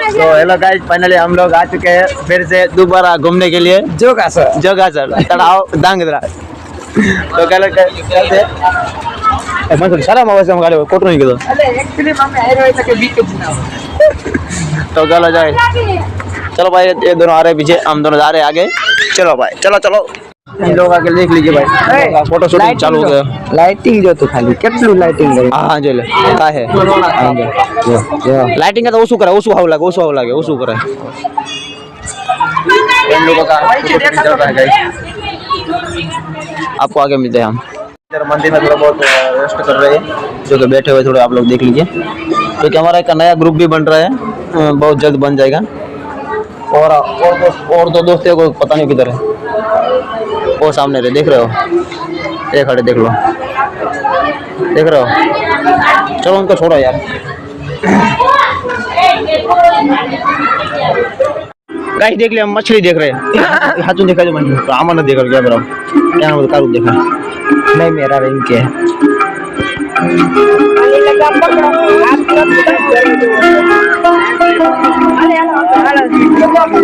तो hello guys, finally हम लोग आ चुके हैं फिर से दोबारा घूमने के लिए जोगासर तड़ाव दांगद्रा। तो क्या लगता है मतलब सारा मावस हम गाले कोट नहीं किया एक्चुअली मम्मी आए रहे थे के बीच तो चलो जाए। चलो भाई, ये दोनों आ रहे पीछे, हम दोनों जा रहे आगे। चलो भाई, चलो चलो इन लोग आके देख लीजिए भाई, फोटो शूटिंग चालू हो गया। लाइटिंग जो तो खाली કેટલું લાइटिंग है। हां जो ले का है लाइटिंग का तो ओसु करे, ओसु हाव लागे, ओसु हाव लागे, ओसु करे इन लोगों का फोटो शूटिंग चल रहा है गाइस। आपको आगे मिलते हैं हम। इधर मंदिर में थोड़ा बहुत रेस्ट कर रहे हैं, जो कि बैठे हुए थोड़े आप लोग देख लीजिए, क्योंकि हमारा एक नया ग्रुप भी बन रहा है, बहुत जल्द बन जाएगा। और दो दोस्तों को पता नहीं किधर है, वो सामने रहे, देख रहे हो, ये खड़े, देख लो, देख रहे हो। चलो उनको छोड़ो यार। गाइस देख लिया, हम मछली देख रहे हैं। हाथों देखा जो मछली, तो आमा ना देख क्या करो, क्या नाम कारू देखा नहीं, मेरा रिंग के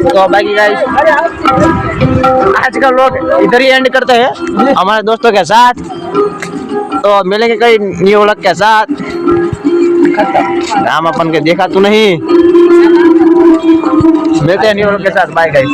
तो बाकी गाइस आज का लोग इधर ही एंड करते हैं हमारे दोस्तों के साथ। तो मिलेंगे कई न्यू व्लॉग के साथ। नाम अपन के देखा तो नहीं, मिलते हैं न्यू व्लॉग के साथ। Bye guys.